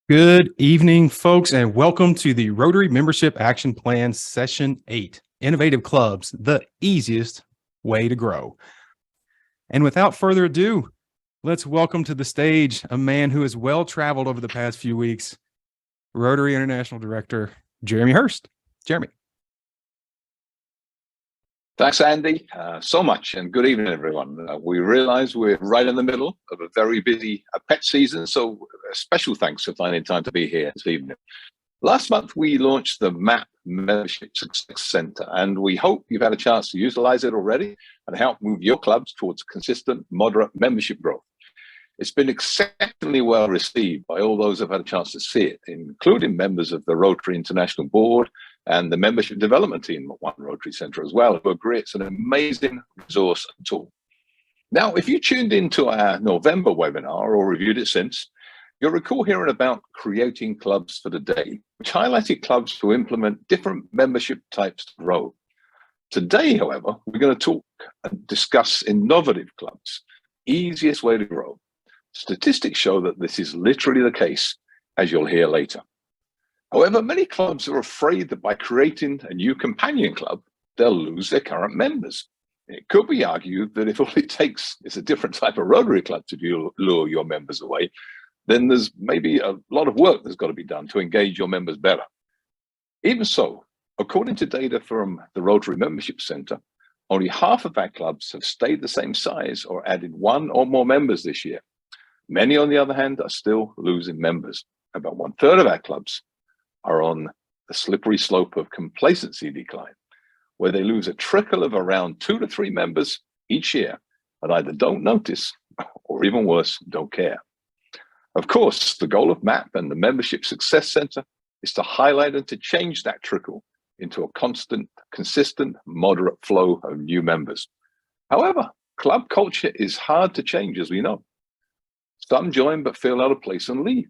Good evening, folks, and welcome to the Rotary Membership Action Plan Session 8, Innovative Clubs, the easiest way to grow. And without further ado, let's welcome to the stage a man who has well-traveled over the past few weeks, Rotary International Director, Jeremy Hurst. Jeremy. Thanks, Andy, so much, and good evening, everyone. We realize we're right in the middle of a very busy pet season, so a special thanks for finding time to be here this evening. Last month, we launched the MAP Membership Success Center, and we hope you've had a chance to utilize it already and help move your clubs towards consistent, moderate membership growth. It's been exceptionally well received by all those who've had a chance to see it, including members of the Rotary International Board and the membership development team at One Rotary Center as well, who agree it's an amazing resource and tool. Now, if you tuned into our November webinar or reviewed it since, you'll recall hearing about creating clubs for the day, which highlighted clubs to implement different membership types to grow. Today, however, we're going to talk and discuss innovative clubs, easiest way to grow. Statistics show that this is literally the case, as you'll hear later. However, many clubs are afraid that by creating a new companion club, they'll lose their current members. It could be argued that if all it takes is a different type of Rotary club to lure your members away, then there's maybe a lot of work that's got to be done to engage your members better. Even so, according to data from the Rotary Membership Center, only half of our clubs have stayed the same size or added one or more members this year. Many, on the other hand, are still losing members. About 1/3 of our clubs are on the slippery slope of complacency decline, where they lose a trickle of around 2 to 3 members each year and either don't notice or, even worse, don't care. Of course, the goal of MAP and the Membership Success Center is to highlight and to change that trickle into a consistent, moderate flow of new members. However, club culture is hard to change, as we know. Some join but feel out of place and leave.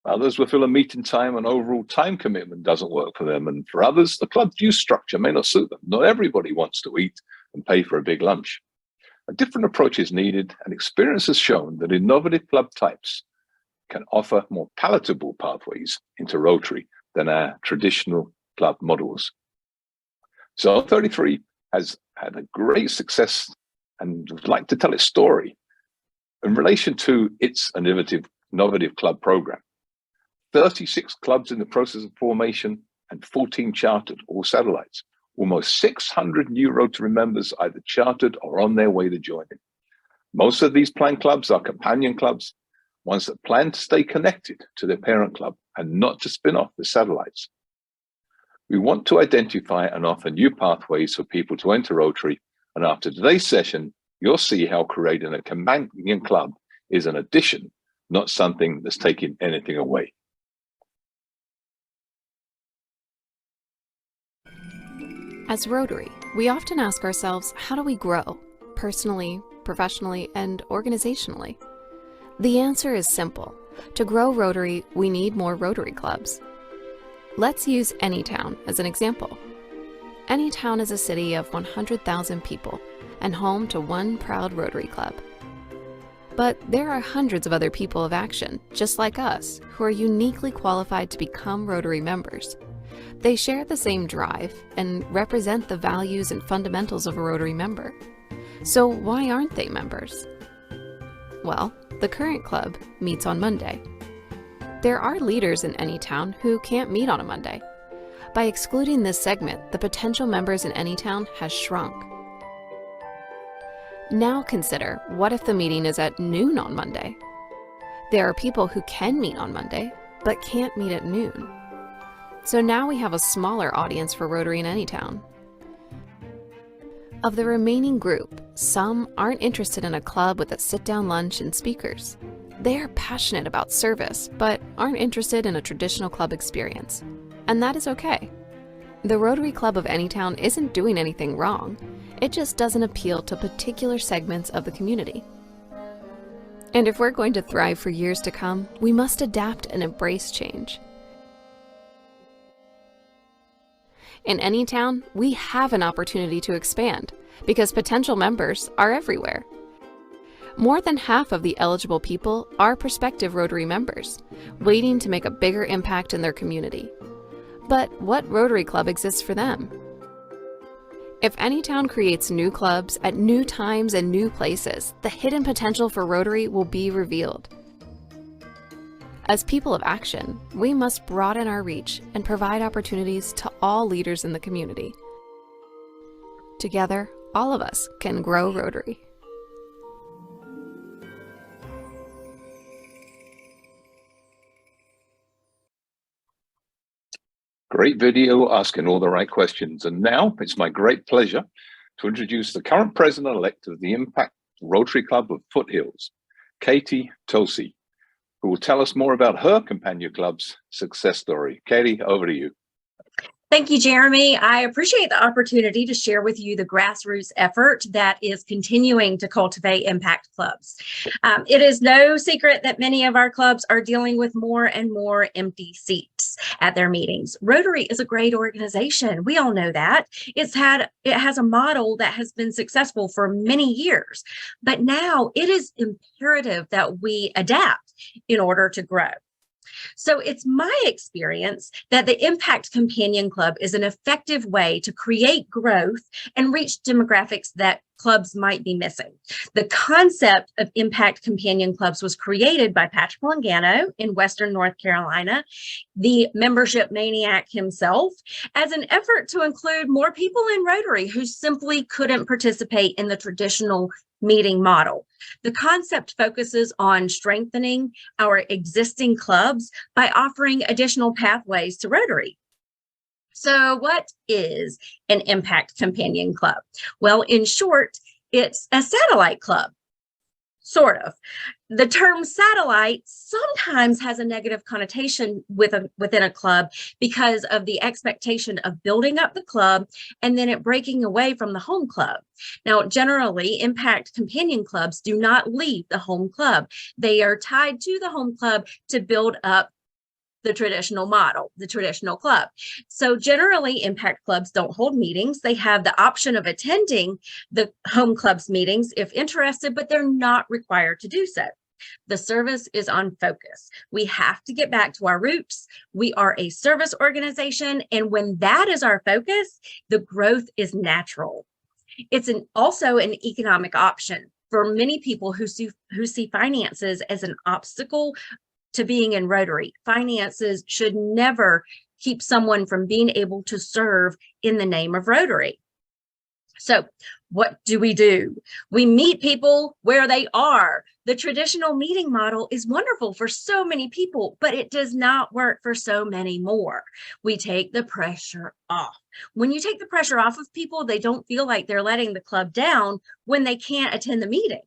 Others will feel a meeting time and overall time commitment doesn't work for them. And for others, the club's use structure may not suit them. Not everybody wants to eat and pay for a big lunch. A different approach is needed, and experience has shown that innovative club types can offer more palatable pathways into Rotary than our traditional club models. Zone 33 has had a great success and would like to tell its story in relation to its innovative club program. 36 clubs in the process of formation and 14 chartered, all satellites. Almost 600 new Rotary members either chartered or on their way to joining. Most of these planned clubs are companion clubs, ones that plan to stay connected to their parent club and not to spin off the satellites. We want to identify and offer new pathways for people to enter Rotary, and after today's session, you'll see how creating a companion club is an addition, not something that's taking anything away. As Rotary, we often ask ourselves, how do we grow, personally, professionally, and organizationally? The answer is simple. To grow Rotary, we need more Rotary clubs. Let's use Anytown as an example. Anytown is a city of 100,000 people and home to one proud Rotary club. But there are hundreds of other people of action, just like us, who are uniquely qualified to become Rotary members. They share the same drive and represent the values and fundamentals of a Rotary member. So why aren't they members? Well, the current club meets on Monday. There are leaders in Anytown who can't meet on a Monday. By excluding this segment, the potential members in Anytown has shrunk. Now consider, what if the meeting is at noon on Monday? There are people who can meet on Monday, but can't meet at noon. So now we have a smaller audience for Rotary in Anytown. Of the remaining group, some aren't interested in a club with a sit-down lunch and speakers. They are passionate about service, but aren't interested in a traditional club experience. And that is okay. The Rotary Club of Anytown isn't doing anything wrong. It just doesn't appeal to particular segments of the community. And if we're going to thrive for years to come, we must adapt and embrace change. In Anytown, we have an opportunity to expand because potential members are everywhere. More than half of the eligible people are prospective Rotary members, waiting to make a bigger impact in their community. But what Rotary Club exists for them? If any town creates new clubs at new times and new places, the hidden potential for Rotary will be revealed. As people of action, we must broaden our reach and provide opportunities to all leaders in the community. Together, all of us can grow Rotary. Great video asking all the right questions. And now it's my great pleasure to introduce the current president-elect of the Impact Rotary Club of Foothills, Katie Tosi, who will tell us more about her companion club's success story. Katie, over to you. Thank you, Jeremy. I appreciate the opportunity to share with you the grassroots effort that is continuing to cultivate impact clubs. It is no secret that many of our clubs are dealing with more and more empty seats at their meetings. Rotary is a great organization. We all know that. It has a model that has been successful for many years, but now it is imperative that we adapt in order to grow. So it's my experience that the Impact Companion Club is an effective way to create growth and reach demographics that clubs might be missing. The concept of Impact Companion Clubs was created by Patrick Langano in Western North Carolina, the membership maniac himself, as an effort to include more people in Rotary who simply couldn't participate in the traditional meeting model. The concept focuses on strengthening our existing clubs by offering additional pathways to Rotary. So what is an Impact Companion Club? Well, in short, it's a satellite club, sort of. The term satellite sometimes has a negative connotation within a club because of the expectation of building up the club and then it breaking away from the home club. Now, generally, Impact Companion Clubs do not leave the home club. They are tied to the home club to build up the traditional model, the traditional club. So generally, impact clubs don't hold meetings. They have the option of attending the home club's meetings if interested, but they're not required to do so. The service is on focus. We have to get back to our roots. We are a service organization, and when that is our focus, the growth is natural. It's also an economic option for many people who see finances as an obstacle to being in Rotary. Finances should never keep someone from being able to serve in the name of Rotary. So what do? We meet people where they are. The traditional meeting model is wonderful for so many people, but it does not work for so many more. We take the pressure off. When you take the pressure off of people, they don't feel like they're letting the club down when they can't attend the meetings.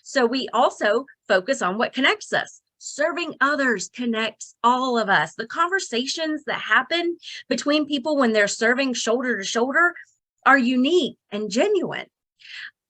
So we also focus on what connects us. Serving others connects all of us. The conversations that happen between people when they're serving shoulder to shoulder are unique and genuine.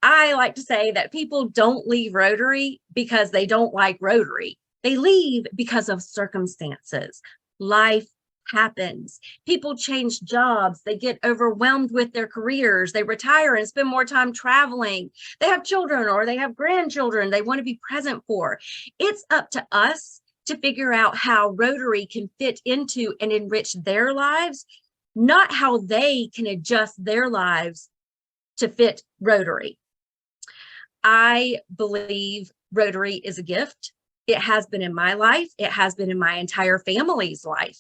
I like to say that people don't leave Rotary because they don't like Rotary. They leave because of circumstances. Life happens. People change jobs. They get overwhelmed with their careers. They retire and spend more time traveling. They have children or they have grandchildren they want to be present for. It's up to us to figure out how Rotary can fit into and enrich their lives, not how they can adjust their lives to fit Rotary. I believe Rotary is a gift. It has been in my life. It has been in my entire family's life.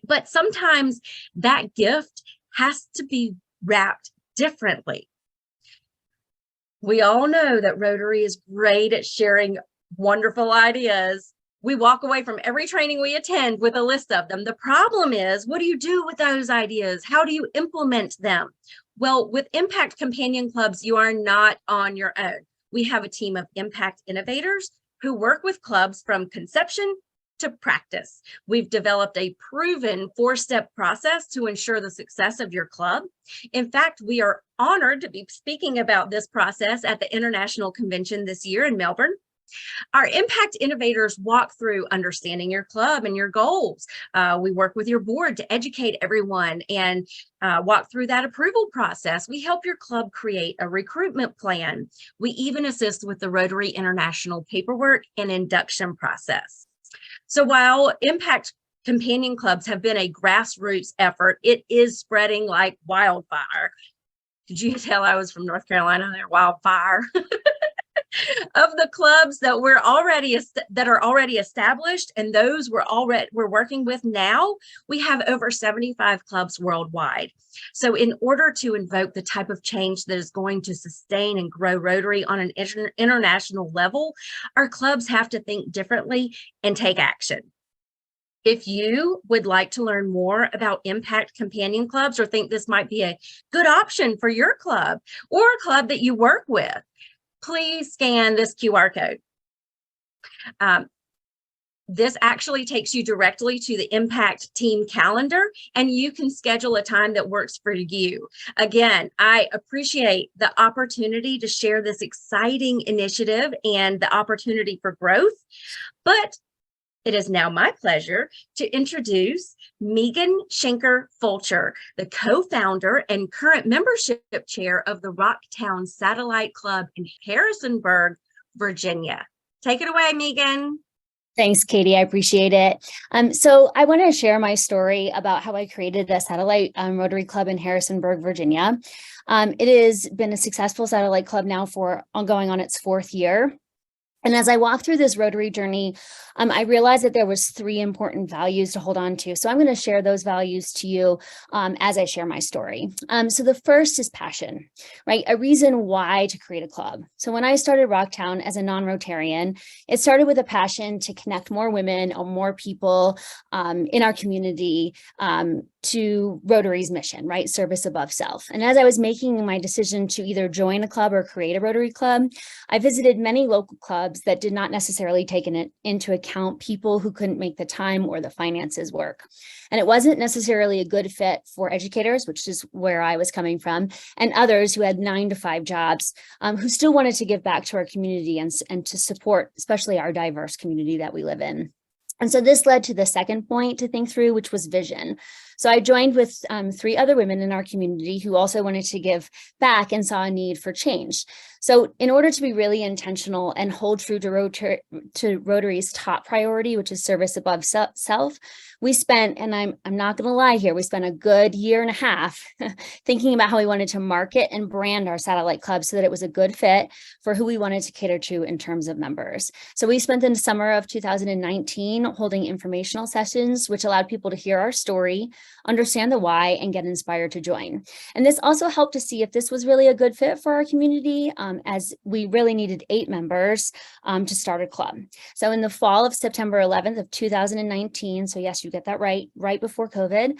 But sometimes that gift has to be wrapped differently. We all know that Rotary is great at sharing wonderful ideas. We walk away from every training we attend with a list of them. The problem is, what do you do with those ideas? How do you implement them? Well, with Impact Companion Clubs, you are not on your own. We have a team of impact innovators who work with clubs from conception to practice. We've developed a proven 4-step process to ensure the success of your club. In fact, we are honored to be speaking about this process at the International Convention this year in Melbourne. Our impact innovators walk through understanding your club and your goals. We work with your board to educate everyone and walk through that approval process. We help your club create a recruitment plan. We even assist with the Rotary International paperwork and induction process. So while impact companion clubs have been a grassroots effort, it is spreading like wildfire. Did you tell I was from North Carolina? They're wildfire. Of the clubs that are already established and those we're working with now, we have over 75 clubs worldwide. So in order to invoke the type of change that is going to sustain and grow Rotary on an international level, our clubs have to think differently and take action. If you would like to learn more about impact companion clubs or think this might be a good option for your club or a club that you work with, please scan this QR code. This actually takes you directly to the impact team calendar, and you can schedule a time that works for you. Again, I appreciate the opportunity to share this exciting initiative and the opportunity for growth, but it is now my pleasure to introduce Megan Schenker-Fulcher, the co-founder and current membership chair of the Rocktown Satellite Club in Harrisonburg, Virginia. Take it away, Megan. Thanks, Katie. I appreciate it. So I want to share my story about how I created a satellite Rotary Club in Harrisonburg, Virginia. It has been a successful satellite club now for going on its 4th year. And as I walked through this Rotary journey, I realized that there was 3 important values to hold on to. So I'm going to share those values to you as I share my story. So the first is passion, right? A reason why to create a club. So when I started Rocktown as a non-Rotarian, it started with a passion to connect more women or more people in our community to Rotary's mission, right? Service above self. And as I was making my decision to either join a club or create a Rotary club, I visited many local clubs that did not necessarily take into account people who couldn't make the time or the finances work. And it wasn't necessarily a good fit for educators, which is where I was coming from, and others who had 9-to-5 jobs, who still wanted to give back to our community and to support, especially our diverse community that we live in. And so this led to the second point to think through, which was vision. So I joined with 3 other women in our community who also wanted to give back and saw a need for change. So in order to be really intentional and hold true to Rotary's top priority, which is service above self, we spent, and I'm not going to lie here, we spent a good 1.5 years thinking about how we wanted to market and brand our satellite club so that it was a good fit for who we wanted to cater to in terms of members. So we spent the summer of 2019 holding informational sessions, which allowed people to hear our story, understand the why, and get inspired to join. And this also helped to see if this was really a good fit for our community, as we really needed 8 members to start a club. So in the fall of September 11th of 2019, so yes, you get that right before COVID,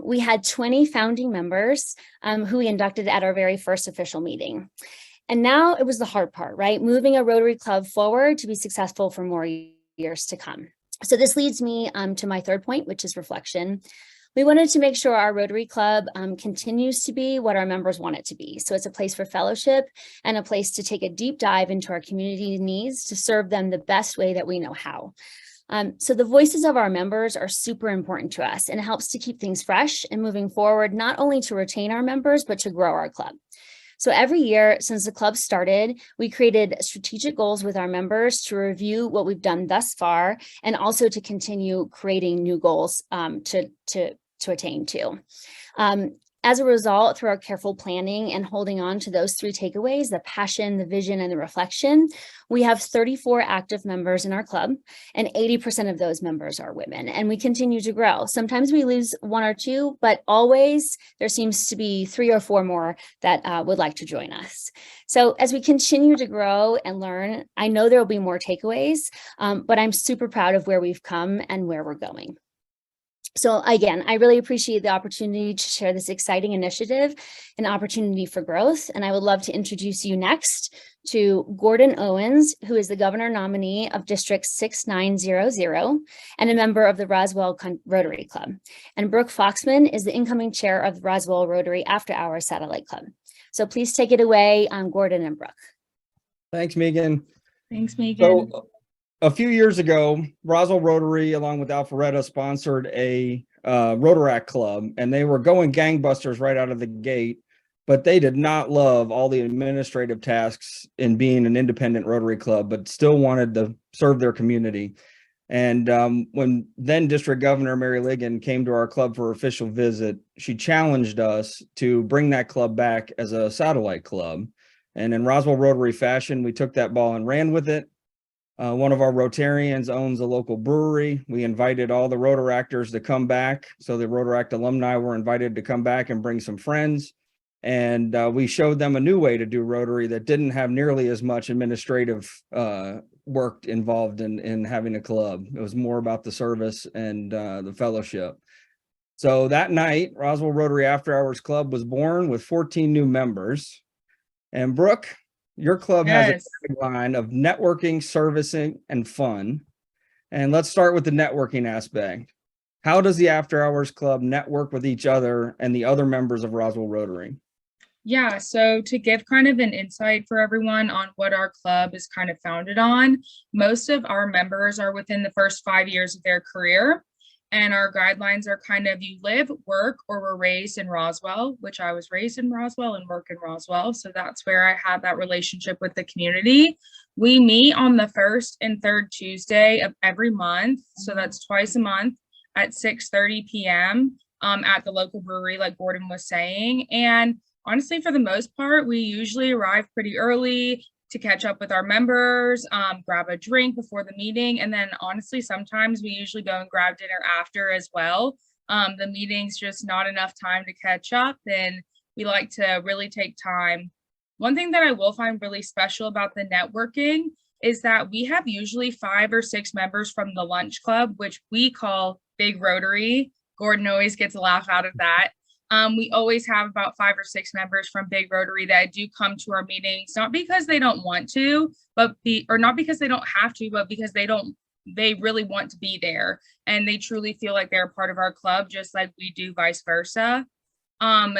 we had 20 founding members who we inducted at our very first official meeting. And now it was the hard part, right? Moving a Rotary club forward to be successful for more years to come. So this leads me to my third point, which is reflection. We wanted to make sure our Rotary Club continues to be what our members want it to be. So it's a place for fellowship and a place to take a deep dive into our community needs to serve them the best way that we know how. So the voices of our members are super important to us, and it helps to keep things fresh and moving forward, not only to retain our members, but to grow our club. So every year since the club started, we created strategic goals with our members to review what we've done thus far, and also to continue creating new goals to attain to. As a result, through our careful planning and holding on to those 3 takeaways, the passion, the vision, and the reflection, we have 34 active members in our club, and 80% of those members are women, and we continue to grow. Sometimes we lose 1 or 2, but always there seems to be 3 or 4 more that would like to join us. So as we continue to grow and learn, I know there will be more takeaways, but I'm super proud of where we've come and where we're going. So again, I really appreciate the opportunity to share this exciting initiative and opportunity for growth. And I would love to introduce you next to Gordon Owens, who is the governor nominee of District 6900 and a member of the Roswell Rotary Club. And Brooke Foxman is the incoming chair of the Roswell Rotary After Hours Satellite Club. So please take it away, Gordon and Brooke. Thanks, Megan. Thanks, Megan. So a few years ago, Roswell Rotary, along with Alpharetta, sponsored a Rotaract club, and they were going gangbusters right out of the gate, but they did not love all the administrative tasks in being an independent Rotary club, but still wanted to serve their community. And when then District Governor Mary Ligon came to our club for her official visit, she challenged us to bring that club back as a satellite club. And in Roswell Rotary fashion, we took that ball and ran with it. One of our Rotarians owns a local brewery. We invited all the Rotaractors to come back. So the Rotaract alumni were invited to come back and bring some friends. And we showed them a new way to do Rotary that didn't have nearly as much administrative work involved in having a club. It was more about the service and the fellowship. So that night, Roswell Rotary After Hours Club was born with 14 new members. And Brooke, your club has a tagline of networking, servicing, and fun. And let's start with the networking aspect. How does the After Hours Club network with each other and the other members of Roswell Rotary? Yeah, so to give kind of an insight for everyone on what our club is kind of founded on, most of our members are within the first 5 years of their career. And our guidelines are kind of you live, work, or were raised in Roswell, which I was raised in Roswell and work in Roswell. So that's where I have that relationship with the community. We meet on the first and third Tuesday of every month. So that's twice a month at 6:30 p.m. At the local brewery, like Gordon was saying. And honestly, for the most part, we usually arrive pretty early to catch up with our members, grab a drink before the meeting. And then honestly, sometimes we usually go and grab dinner after as well. The meeting's just not enough time to catch up, and we like to really take time. One thing that I will find really special about the networking is that we have usually 5 or 6 members from the lunch club, which we call Big Rotary. Gordon always gets a laugh out of that. We always have about 5 or 6 members from Big Rotary that do come to our meetings, not because they don't want to, or not because they don't have to, but because they really want to be there. And they truly feel like they're a part of our club, just like we do vice versa.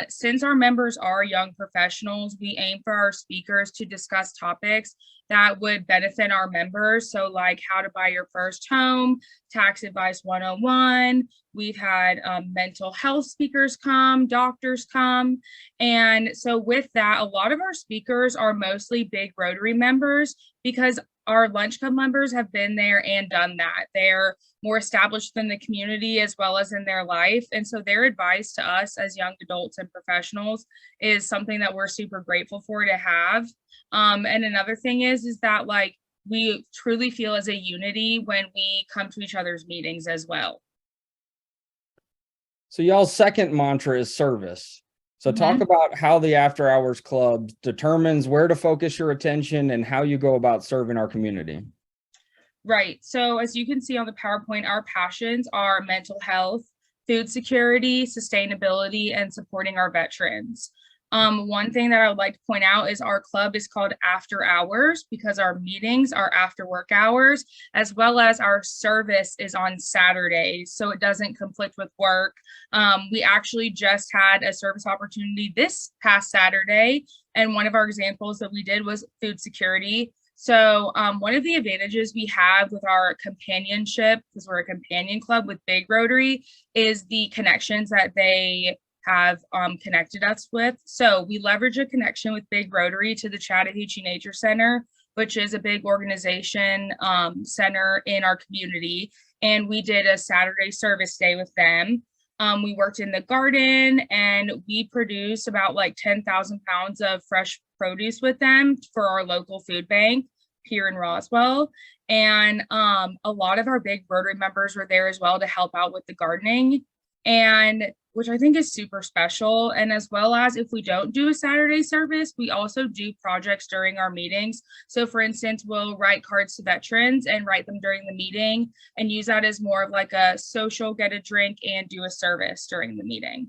Since our members are young professionals, we aim for our speakers to discuss topics that would benefit our members. So like how to buy your first home, tax advice 101. We've had mental health speakers come, doctors come. And so with that, a lot of our speakers are mostly Big Rotary members because our lunch club members have been there and done that. They're more established in the community as well as in their life. And so their advice to us as young adults and professionals is something that we're super grateful for to have. And another thing is that like we truly feel as a unity when we come to each other's meetings as well. So y'all's second mantra is service. So talk about how the After Hours Club determines where to focus your attention and how you go about serving our community. Right. So as you can see on the PowerPoint, our passions are mental health, food security, sustainability, and supporting our veterans. One thing that I would like to point out is our club is called After Hours because our meetings are after work hours, as well as our service is on Saturdays, so it doesn't conflict with work. We actually just had a service opportunity this past Saturday, and one of our examples that we did was food security. So one of the advantages we have with our companionship, because we're a companion club with Big Rotary, is the connections that they have connected us with. So we leverage a connection with Big Rotary to the Chattahoochee Nature Center, which is a big organization center in our community. And we did a Saturday service day with them. We worked in the garden and we produced about like 10,000 pounds of fresh produce with them for our local food bank here in Roswell. And a lot of our Big Rotary members were there as well to help out with the gardening, and which I think is super special. And as well as if we don't do a Saturday service, we also do projects during our meetings. So for instance, we'll write cards to veterans and write them during the meeting and use that as more of like a social get a drink and do a service during the meeting.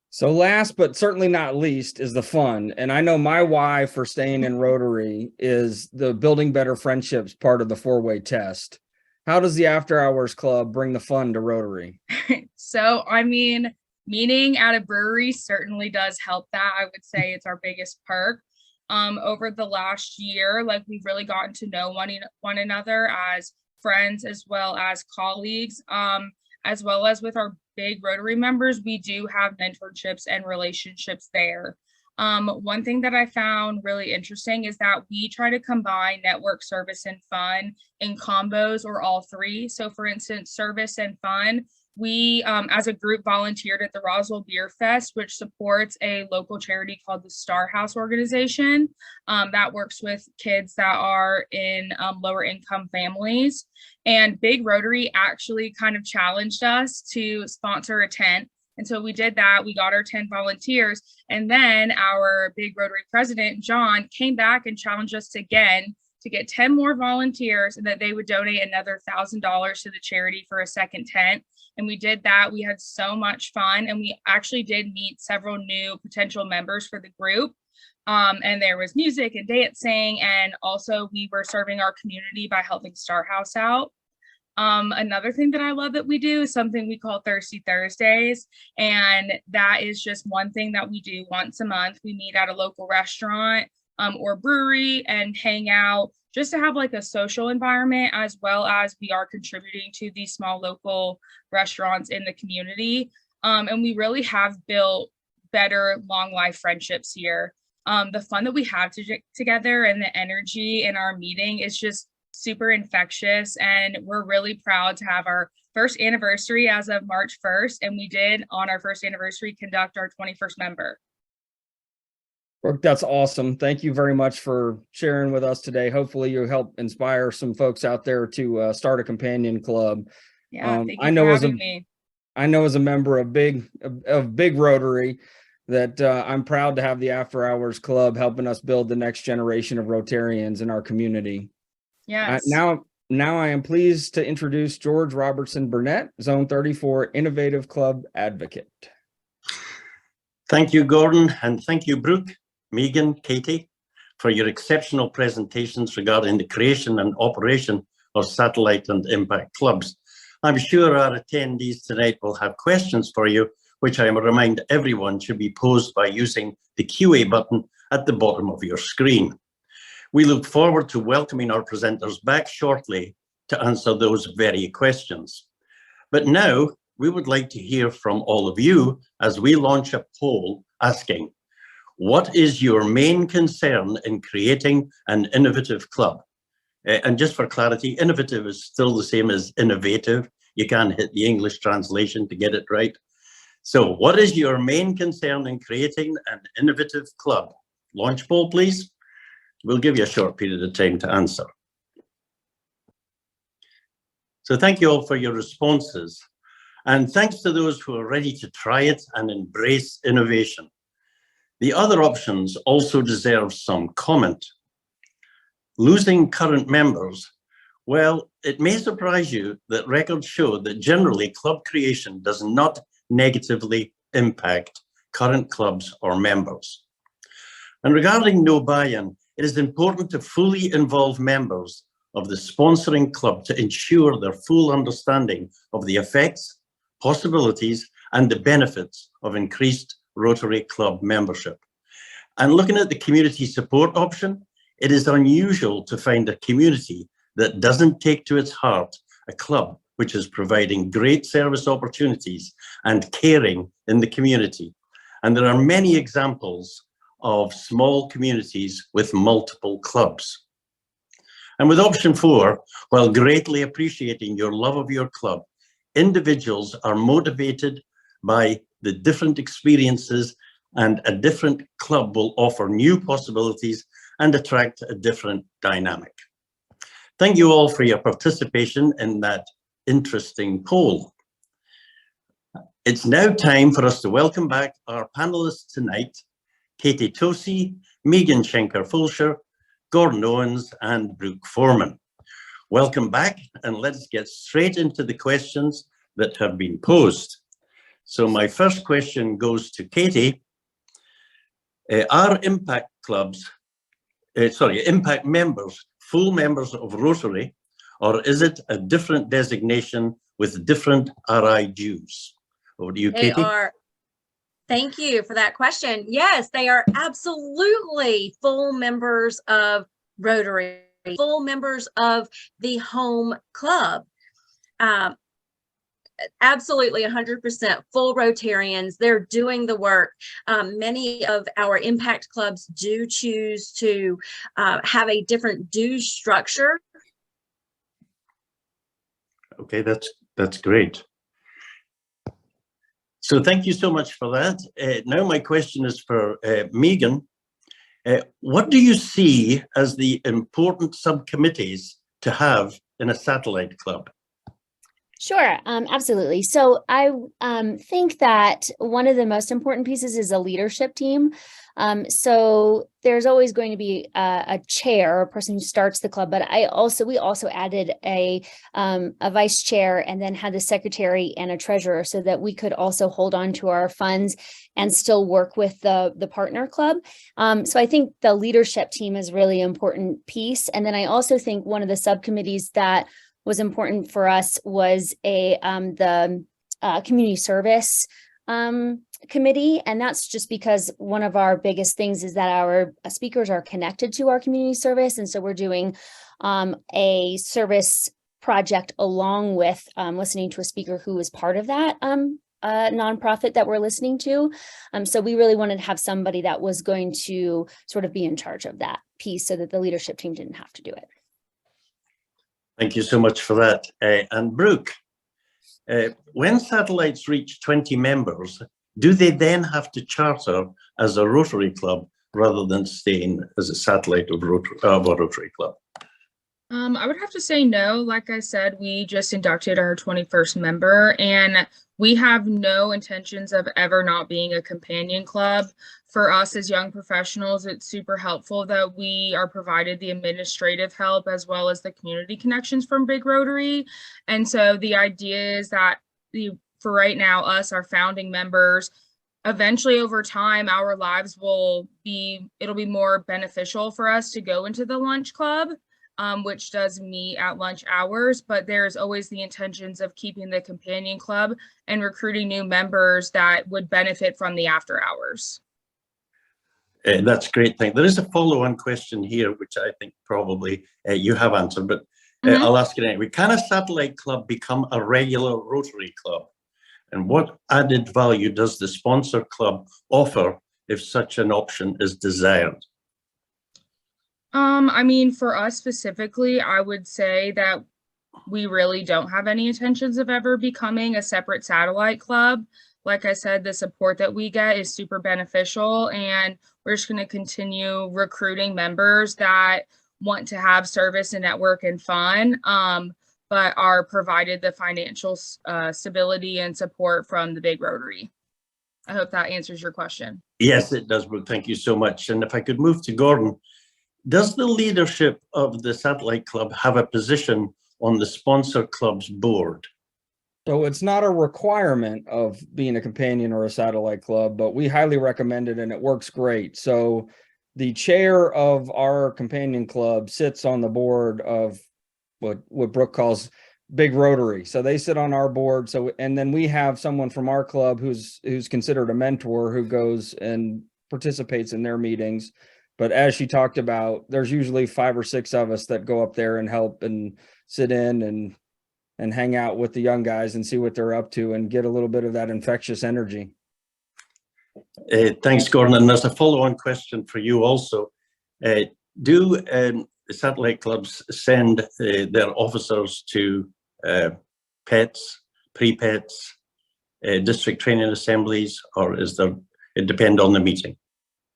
So last but certainly not least is the fun. And I know my why for staying in Rotary is the building better friendships part of the 4-way test. How does the After Hours Club bring the fun to Rotary? So, I mean, meeting at a brewery certainly does help that. I would say it's our biggest perk. over the last year. Like, we've really gotten to know one another as friends as well as colleagues, as well as with our big Rotary members. We do have mentorships and relationships there. One thing that I found really interesting is that we try to combine network, service, and fun in combos or all three. So for instance, service and fun, we as a group volunteered at the Roswell Beer Fest, which supports a local charity called the Star House organization that works with kids that are in lower income families. And Big Rotary actually kind of challenged us to sponsor a tent. And so we did that. We got our 10 volunteers. And then our Big Rotary president, John, came back and challenged us again to get 10 more volunteers and that they would donate another $1,000 to the charity for a second tent. And we did that. We had so much fun. And we actually did meet several new potential members for the group. And there was music and dancing. And also we were serving our community by helping Star House out. Another thing that I love that we do is something we call Thirsty Thursdays. And that is just one thing that we do once a month. We meet at a local restaurant or brewery and hang out just to have like a social environment, as well as we are contributing to these small local restaurants in the community. And we really have built better long life friendships here. The fun that we have together and the energy in our meeting is just super infectious, and we're really proud to have our first anniversary as of March 1st, and we did on our first anniversary conduct our 21st member. Brooke, that's awesome. Thank you very much for sharing with us today. Hopefully you help inspire some folks out there to start a companion club. Yeah, thank you for having me. I know as a member of Big Rotary that I'm proud to have the After Hours Club helping us build the next generation of Rotarians in our community. Yes. Now I am pleased to introduce George Robertson Burnett, Zone 34 Innovative Club Advocate. Thank you, Gordon, and thank you, Brooke, Megan, Katie, for your exceptional presentations regarding the creation and operation of satellite and impact clubs. I'm sure our attendees tonight will have questions for you, which I remind everyone should be posed by using the QA button at the bottom of your screen. We look forward to welcoming our presenters back shortly to answer those very questions. But now we would like to hear from all of you as we launch a poll asking, what is your main concern in creating an innovative club? And just for clarity, innovative is still the same as innovative. You can't hit the English translation to get it right. So what is your main concern in creating an innovative club? Launch poll, please. We'll give you a short period of time to answer. So thank you all for your responses. And thanks to those who are ready to try it and embrace innovation. The other options also deserve some comment. Losing current members, well, it may surprise you that records show that generally club creation does not negatively impact current clubs or members. And regarding no buy-in, it is important to fully involve members of the sponsoring club to ensure their full understanding of the effects, possibilities, and the benefits of increased Rotary Club membership. And looking at the community support option, it is unusual to find a community that doesn't take to its heart a club which is providing great service opportunities and caring in the community. And there are many examples of small communities with multiple clubs. And with option 4, while greatly appreciating your love of your club, individuals are motivated by the different experiences, and a different club will offer new possibilities and attract a different dynamic. Thank you all for your participation in that interesting poll. It's now time for us to welcome back our panelists tonight, Katie Tosi, Megan Schenker-Fulsher, Gordon Owens, and Brooke Foreman. Welcome back, and let's get straight into the questions that have been posed. So my first question goes to Katie. Are impact members full members of Rotary, or is it a different designation with different RI dues? Over to you, Katie. Thank you for that question. Yes, they are absolutely full members of Rotary, full members of the home club. Absolutely 100% full Rotarians. They're doing the work. Many of our impact clubs do choose to have a different dues structure. Okay, that's great. So thank you so much for that. Now my question is for Megan. What do you see as the important subcommittees to have in a satellite club? Sure, absolutely. So I think that one of the most important pieces is a leadership team. So there's always going to be a chair, a person who starts the club, but we also added a vice chair and then had the secretary and a treasurer so that we could also hold on to our funds and still work with the partner club. So I think the leadership team is really important piece. And then I also think one of the subcommittees that was important for us was the community service committee. And that's just because one of our biggest things is that our speakers are connected to our community service. And so we're doing a service project along with listening to a speaker who is part of that nonprofit that we're listening to. So we really wanted to have somebody that was going to sort of be in charge of that piece so that the leadership team didn't have to do it. Thank you so much for that. And Brooke, when satellites reach 20 members, do they then have to charter as a Rotary club rather than staying as a satellite of a Rotary club? I would have to say no. Like I said, we just inducted our 21st member, and we have no intentions of ever not being a companion club. For us as young professionals, it's super helpful that we are provided the administrative help as well as the community connections from Big Rotary. And so the idea is that for right now, us, our founding members, eventually over time, our lives it'll be more beneficial for us to go into the lunch club, which does meet at lunch hours, but there's always the intentions of keeping the companion club and recruiting new members that would benefit from the after hours. That's a great thing. There is a follow-on question here, which I think probably you have answered, but I'll ask it anyway. Can a satellite club become a regular Rotary club? And what added value does the sponsor club offer if such an option is desired? I mean, for us specifically, I would say that we really don't have any intentions of ever becoming a separate satellite club. Like I said, the support that we get is super beneficial, and we're just going to continue recruiting members that want to have service and network and fun, but are provided the financial stability and support from the Big Rotary. I hope that answers your question. Yes, it does, Brooke. Thank you so much. And if I could move to Gordon, does the leadership of the satellite club have a position on the sponsor club's board? So it's not a requirement of being a companion or a satellite club, but we highly recommend it and it works great. So the chair of our companion club sits on the board of what Brooke calls Big Rotary. So they sit on our board. So, and then we have someone from our club who's considered a mentor who goes and participates in their meetings. But as she talked about, there's usually 5 or 6 of us that go up there and help and sit in and hang out with the young guys and see what they're up to and get a little bit of that infectious energy. Thanks, Gordon. And there's a follow-on question for you also. Do the satellite clubs send their officers to pets, pre-pets, district training assemblies, or it depend on the meeting?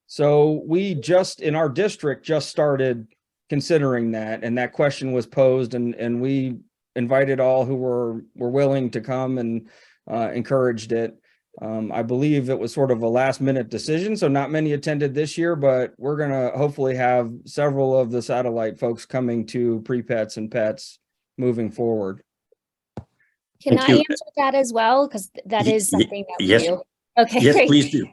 So we in our district just started considering that, and that question was posed, and we invited all who were willing to come and encouraged it. I believe it was sort of a last minute decision, so not many attended this year, but we're going to hopefully have several of the satellite folks coming to pre-pets and pets moving forward. Can I answer that as well? Because that is something that we do. Okay, Yes, great. please do.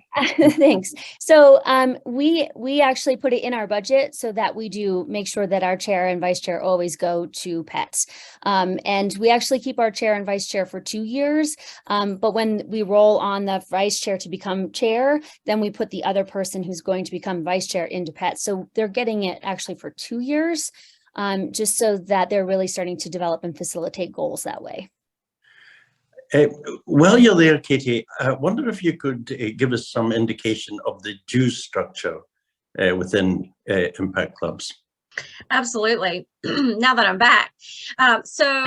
Thanks. So we actually put it in our budget so that we do make sure that our chair and vice chair always go to pets. And we actually keep our chair and vice chair for 2 years. But when we roll on the vice chair to become chair, then we put the other person who's going to become vice chair into pets. So they're getting it actually for 2 years, just so that they're really starting to develop and facilitate goals that way. While you're there, Katie, I wonder if you could give us some indication of the dues structure within impact clubs. Absolutely. Now that I'm back. So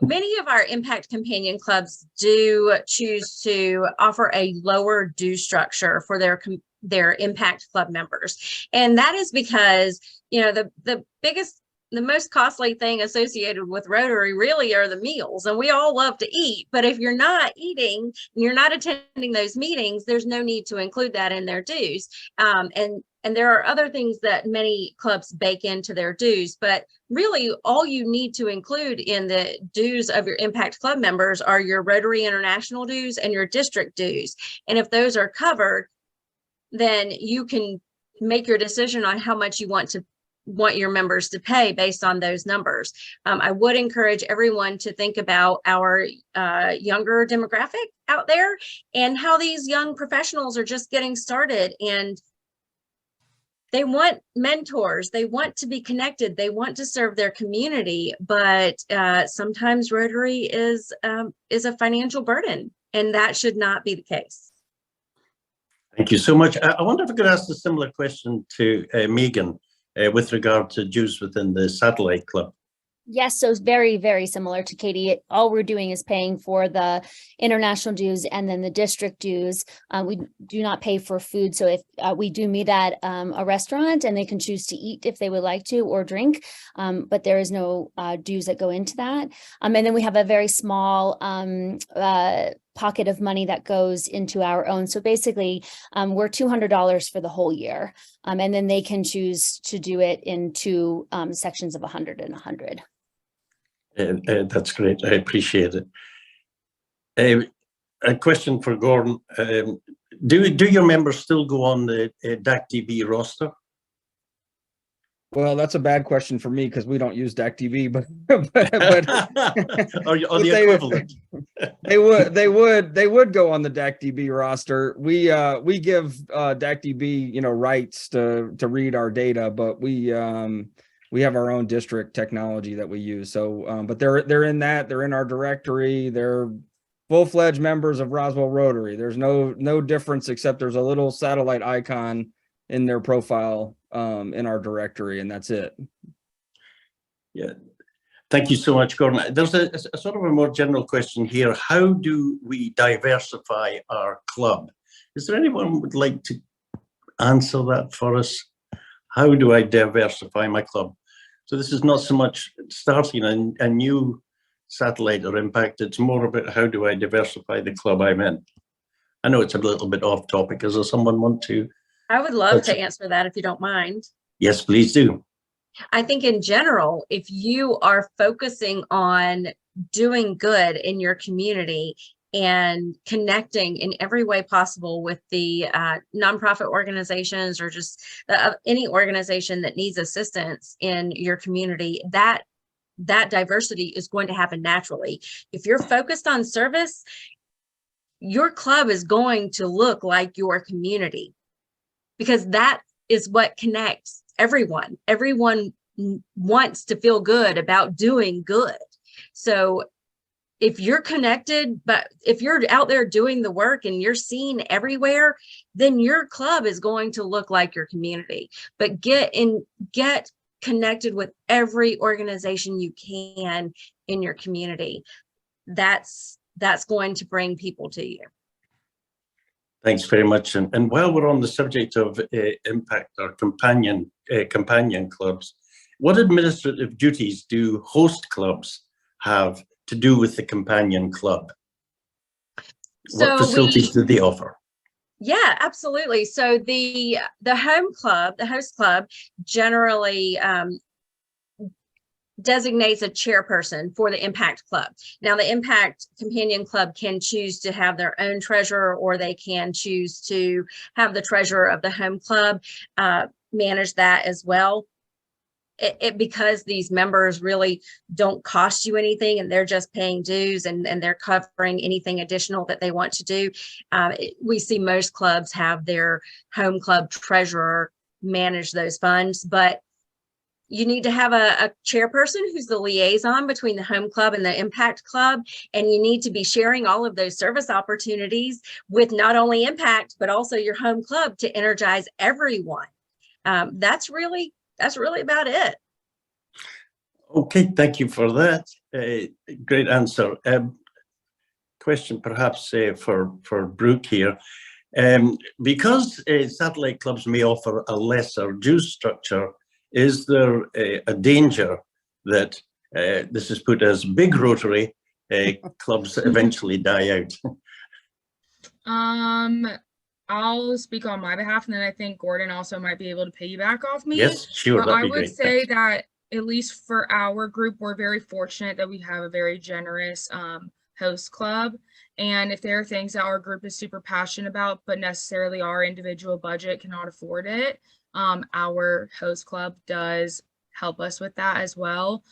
many of our impact companion clubs do choose to offer a lower due structure for their impact club members. And that is because, you know, the most costly thing associated with Rotary really are the meals, and we all love to eat, but if you're not eating and you're not attending those meetings, there's no need to include that in their dues. And there are other things that many clubs bake into their dues, but really all you need to include in the dues of your impact club members are your Rotary International dues and your district dues. And if those are covered, then you can make your decision on how much you want your members to pay based on those numbers. I would encourage everyone to think about our younger demographic out there and how these young professionals are just getting started, and they want mentors, they want to be connected, they want to serve their community, but sometimes Rotary is a financial burden, and that should not be the case. Thank you so much. I wonder if I could ask a similar question to Megan with regard to dues within the satellite club. Yes, so it's very, very similar to Katie. All we're doing is paying for the international dues and then the district dues. We do not pay for food. So if we do meet at a restaurant and they can choose to eat if they would like to or drink, but there is no dues that go into that. And then we have a very small pocket of money that goes into our own. So basically, we're $200 for the whole year. And then they can choose to do it in two sections of 100 and 100. That's great. I appreciate it. A question for Gordon. Do your members still go on the DAC-DB roster? Well, that's a bad question for me because we don't use DAC-DB, but or the equivalent. they would go on the DAC-DB roster. We give DAC-DB rights to read our data, but we have our own district technology that we use. So, but they're in our directory. They're full-fledged members of Roswell Rotary. There's no difference except there's a little satellite icon in their profile in our directory, and that's it. Yeah, thank you so much, Gordon. There's a sort of a more general question here. How do we diversify our club? Is there anyone who would like to answer that for us? How do I diversify my club? So this is not so much starting a new satellite or impact, it's more about how do I diversify the club I'm in? I know it's a little bit off topic. Is there someone want to? I would love to answer that if you don't mind. Yes, please do. I think in general, if you are focusing on doing good in your community and connecting in every way possible with the nonprofit organizations or just any organization that needs assistance in your community, that diversity is going to happen naturally. If you're focused on service, your club is going to look like your community, because that is what connects everyone. Everyone wants to feel good about doing good. So if you're connected, but if you're out there doing the work and you're seen everywhere, then your club is going to look like your community. But get connected with every organization you can in your community. That's going to bring people to you. Thanks very much. And while we're on the subject of impact or companion clubs, what administrative duties do host clubs have to do with the companion club? So what facilities do they offer? Yeah, absolutely. So the host club generally designates a chairperson for the Impact Club. Now, the Impact Companion Club can choose to have their own treasurer, or they can choose to have the treasurer of the home club manage that as well. Because these members really don't cost you anything and they're just paying dues and they're covering anything additional that they want to do. We see most clubs have their home club treasurer manage those funds, but you need to have a chairperson who's the liaison between the home club and the Impact Club. And you need to be sharing all of those service opportunities with not only Impact, but also your home club to energize everyone. That's really about it. Okay, thank you for that. Great answer. Question perhaps for Brooke here. Because satellite clubs may offer a lesser dues structure, is there a danger that this is put as big Rotary clubs eventually die out? I'll speak on my behalf, and then I think Gordon also might be able to piggyback off me. Yes, sure. But I would say that at least for our group, we're very fortunate that we have a very generous host club. And if there are things that our group is super passionate about, but necessarily our individual budget cannot afford it, our host club does help us with that as well.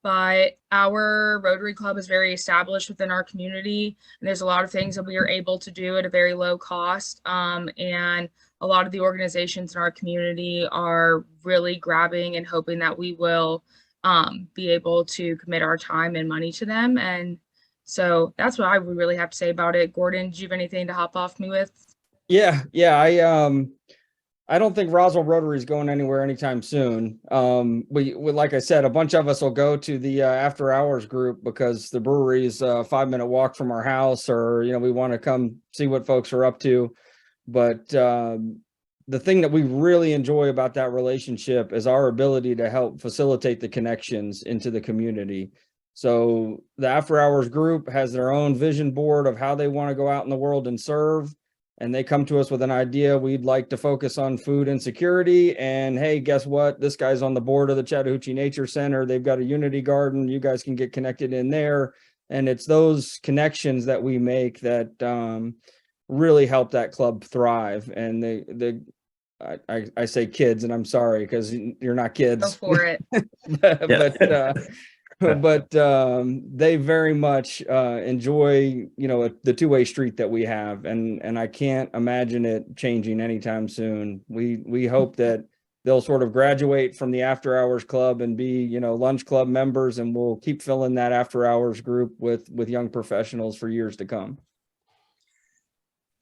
But our Rotary Club is very established within our community, and there's a lot of things that we are able to do at a very low cost. And a lot of the organizations in our community are really grabbing and hoping that we will be able to commit our time and money to them. And so that's what I would really have to say about it. Gordon, do you have anything to hop off me with? Yeah. I don't think Roswell Rotary is going anywhere anytime soon. We like I said, a bunch of us will go to the after hours group because the brewery is a 5-minute walk from our house, or we want to come see what folks are up to. But the thing that we really enjoy about that relationship is our ability to help facilitate the connections into the community. So the after hours group has their own vision board of how they want to go out in the world and serve. And they come to us with an idea. We'd like to focus on food insecurity. And hey, guess what? This guy's on the board of the Chattahoochee Nature Center. They've got a unity garden. You guys can get connected in there. And it's those connections that we make that really help that club thrive. And I say kids, and I'm sorry because you're not kids. Go for it. but they very much enjoy the two-way street that we have, and I can't imagine it changing anytime soon. We hope that they'll sort of graduate from the after hours club and be lunch club members, and we'll keep filling that after hours group with young professionals for years to come.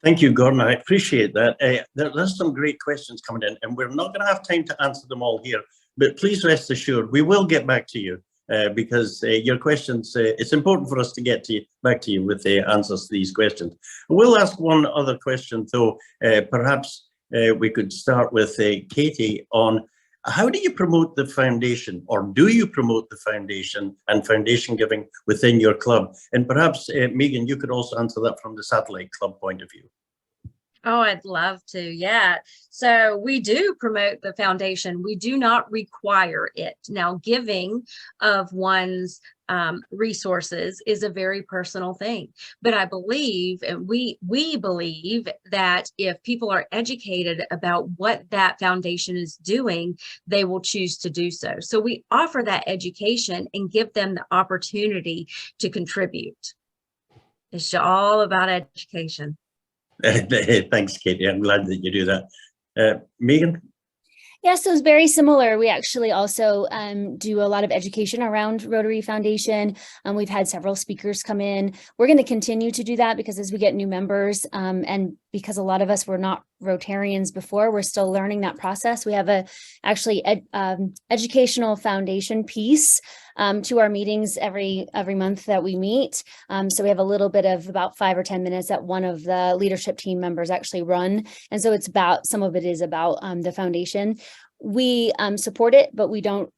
Thank you, Gordon. I appreciate that. There's some great questions coming in, and we're not going to have time to answer them all here, but please rest assured we will get back to you. Because your questions, it's important for us to get back to you with the answers to these questions. We'll ask one other question, though. Perhaps we could start with Katie on how do you promote the foundation, or do you promote the foundation and foundation giving within your club? And perhaps, Megan, you could also answer that from the satellite club point of view. Oh, I'd love to. Yeah. So we do promote the foundation. We do not require it. Now, giving of one's resources is a very personal thing. But I believe, and we believe that if people are educated about what that foundation is doing, they will choose to do so. So we offer that education and give them the opportunity to contribute. It's all about education. Thanks, Katie. I'm glad that you do that. Megan? Yeah, so it's very similar. We actually also do a lot of education around Rotary Foundation. We've had several speakers come in. We're going to continue to do that because as we get new members, and because a lot of us were not Rotarians before, we're still learning that process. We have a educational foundation piece to our meetings every month that we meet. So we have a little bit of about 5 or 10 minutes that one of the leadership team members actually run. And so some of it is about the foundation. We support it, but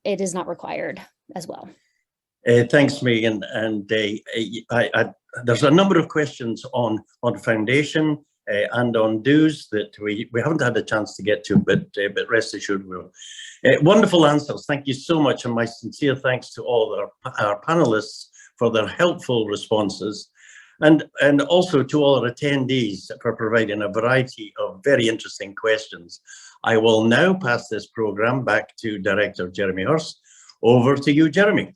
it is not required as well. Thanks, Megan. And there's a number of questions on foundation. and on dues that we haven't had a chance to get to, but rest assured we will. Wonderful answers. Thank you so much, and my sincere thanks to all our panelists for their helpful responses, and also to all our attendees for providing a variety of very interesting questions. I will now pass this program back to Director Jeremy Hurst. Over to you, Jeremy.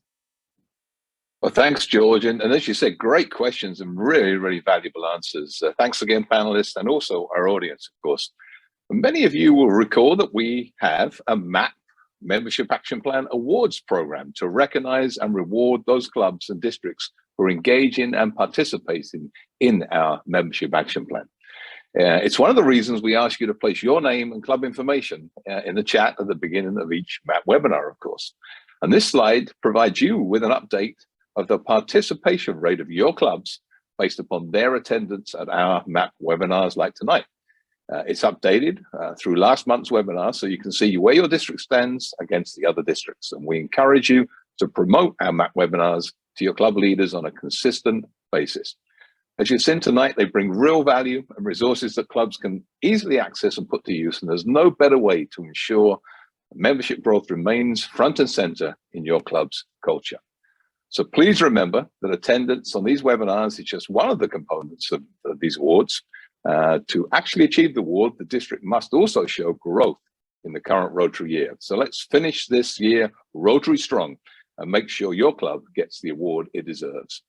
Well, thanks, George. And as you said, great questions and really, really valuable answers. Thanks again, panelists, and also our audience, of course. And many of you will recall that we have a MAP, Membership Action Plan Awards program, to recognize and reward those clubs and districts who are engaging and participating in our Membership Action Plan. It's one of the reasons we ask you to place your name and club information in the chat at the beginning of each MAP webinar, of course. And this slide provides you with an update of the participation rate of your clubs based upon their attendance at our MAP webinars like tonight. It's updated through last month's webinar, so you can see where your district stands against the other districts. And we encourage you to promote our MAP webinars to your club leaders on a consistent basis. As you've seen tonight, they bring real value and resources that clubs can easily access and put to use. And there's no better way to ensure membership growth remains front and center in your club's culture. So please remember that attendance on these webinars is just one of the components of these awards. To actually achieve the award, the district must also show growth in the current Rotary year. So let's finish this year Rotary strong and make sure your club gets the award it deserves.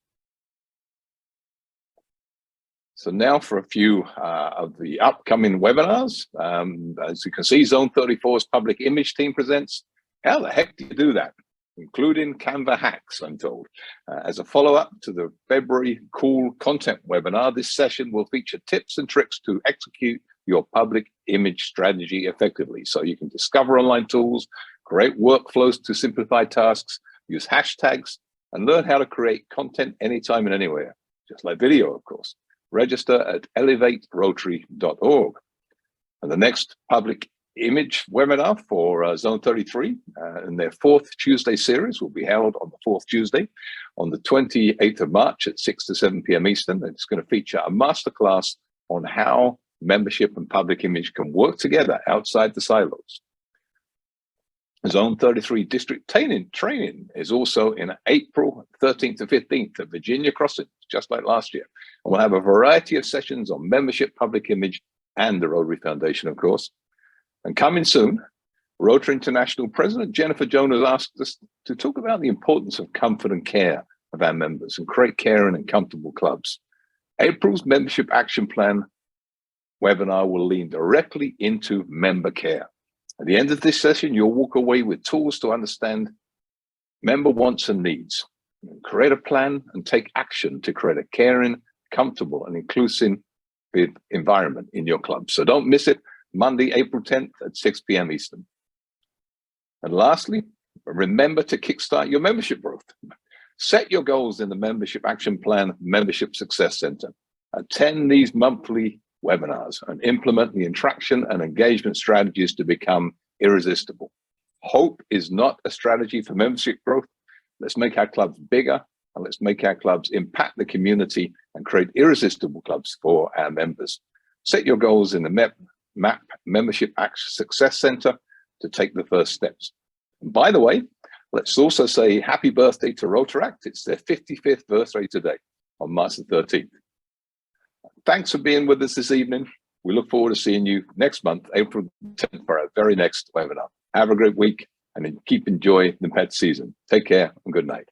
So now for a few of the upcoming webinars. As you can see, Zone 34's public image team presents. How the heck do you do that? Including Canva hacks, I'm told. As a follow-up to the February Cool Content webinar, this session will feature tips and tricks to execute your public image strategy effectively. So you can discover online tools, create workflows to simplify tasks, use hashtags, and learn how to create content anytime and anywhere, just like video, of course. Register at elevaterotary.org. And the next public image webinar for Zone 33 in their 4th Tuesday series will be held on the 4th Tuesday on the 28th of March at 6 to 7 p.m. Eastern. And it's going to feature a masterclass on how membership and public image can work together outside the silos. Zone 33 district training is also in April 13th to 15th at Virginia Crossing, just like last year. And we'll have a variety of sessions on membership, public image, and the Rotary Foundation, of course. And coming soon, Rotary International President Jennifer Jones has asked us to talk about the importance of comfort and care of our members and create caring and comfortable clubs. April's Membership Action Plan webinar will lean directly into member care. At the end of this session, you'll walk away with tools to understand member wants and needs. Create a plan and take action to create a caring, comfortable, and inclusive environment in your club. So don't miss it, Monday, April 10th at 6 p.m. Eastern. And lastly, remember to kickstart your membership growth. Set your goals in the Membership Action Plan Membership Success Center. Attend these monthly webinars and implement the interaction and engagement strategies to become irresistible. Hope is not a strategy for membership growth. Let's make our clubs bigger, and let's make our clubs impact the community and create irresistible clubs for our members. Set your goals in the MAP Membership Action Success Center to take the first steps. And by the way, let's also say happy birthday to Rotaract. It's their 55th birthday today on March the 13th. Thanks for being with us this evening. We look forward to seeing you next month, April 10th, for our very next webinar. Have a great week and keep enjoying the pet season. Take care and good night.